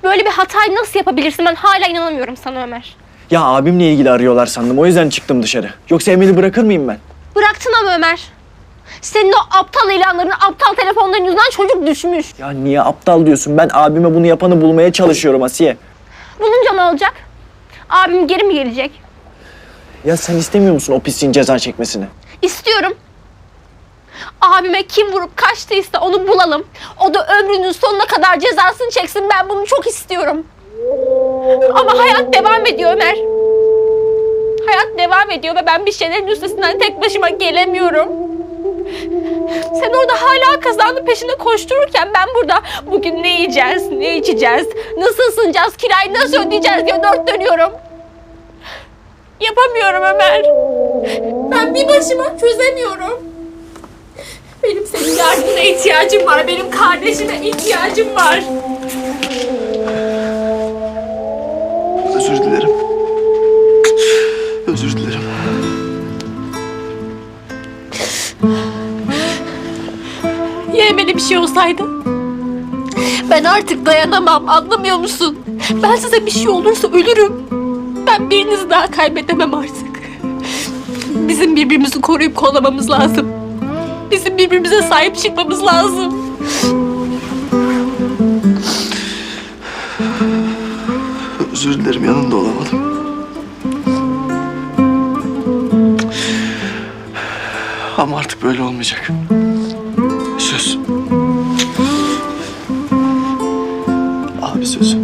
Böyle bir hatayı nasıl yapabilirsin? Ben hala inanamıyorum sana Ömer. Ya abimle ilgili arıyorlar sandım. O yüzden çıktım dışarı. Yoksa Emel'i bırakır mıyım ben? Bıraktın ama Ömer. Senin o aptal ilanların, aptal telefonların yüzünden çocuk düşmüş. Ya niye aptal diyorsun? Ben abime bunu yapanı bulmaya çalışıyorum Asiye. Bulunca ne olacak? Abim geri mi gelecek? Ya sen istemiyor musun o pisliğin ceza çekmesini? İstiyorum. Abime kim vurup kaçtıysa onu bulalım. O da ömrünün sonuna kadar cezasını çeksin. Ben bunu çok istiyorum. Ama hayat devam ediyor Ömer. Hayat devam ediyor ve ben bir şeylerin üstesinden tek başıma gelemiyorum. Sen orada hala kazanın peşinde koştururken ben burada bugün ne yiyeceğiz, ne içeceğiz, nasıl ısınacağız, kirayı nasıl ödeyeceğiz diye dört dönüyorum. Yapamıyorum Ömer. Ben bir başıma çözemiyorum. Benim senin yardımına ihtiyacım var. Benim kardeşime ihtiyacım var. Özür dilerim. Özür dilerim. Ya Emel'e bir şey olsaydı? Ben artık dayanamam, anlamıyor musun? Ben size bir şey olursa ölürüm. Ben birinizi daha kaybedemem artık. Bizim birbirimizi koruyup kollamamız lazım. Bizim birbirimize sahip çıkmamız lazım. Özür dilerim, yanında olamadım. Ama artık böyle olmayacak. Söz. Abi sözü.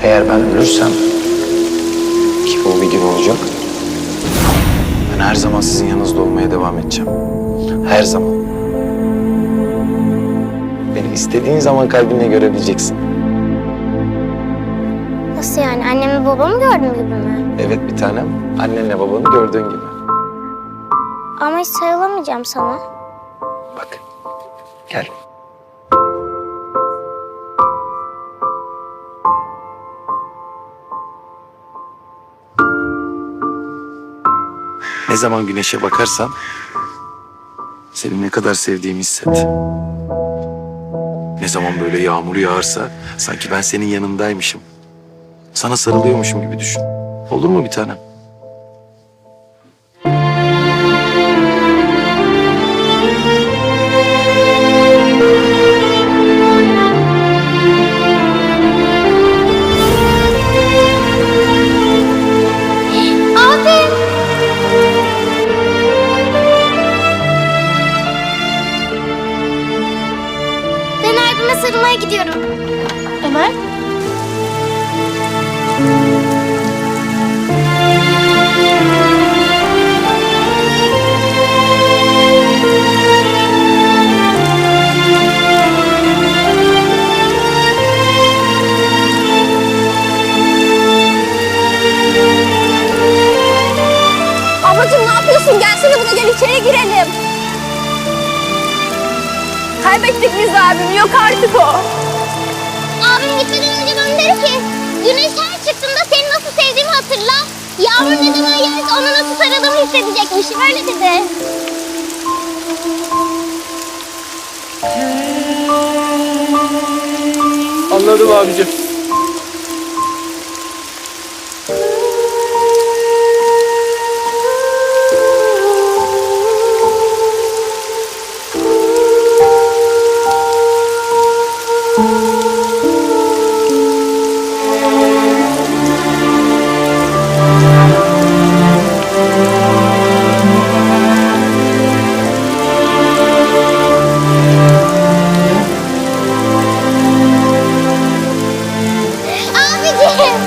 Eğer ben ölürsem, ki bu bir gün olacak, ben her zaman sizin yanınızda olmaya devam edeceğim. Her zaman. Beni istediğin zaman kalbinle görebileceksin. Nasıl yani? Annemi babamı gördüğüm gibi mi? Evet bir tanem, annenle babanı gördüğün gibi. Ama hiç sarılamayacağım sana. Bak, gel. Ne zaman güneşe bakarsan seni ne kadar sevdiğimi hisset. Ne zaman böyle yağmur yağarsa sanki ben senin yanındaymışım. Sana sarılıyormuşum gibi düşün. Olur mu bir tanem? Abi! Ben abime sarılmaya gidiyorum. Ömer? Ablacığım ne yapıyorsun? Gelsene buna, gel içeri girelim. Kaybettik biz abim. Yok artık o. Abim gitmeden önce bana dedi ki güneş her çıktığında seni nasıl sevdiğimi hatırla. Yağmur ne zaman yağarsa ona nasıl sarıldığımı hissedecekmiş. Öyle dedi. Anladım abicim. Abicim!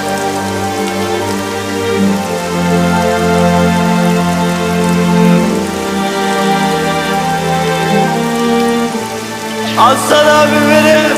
Aslan abim benim.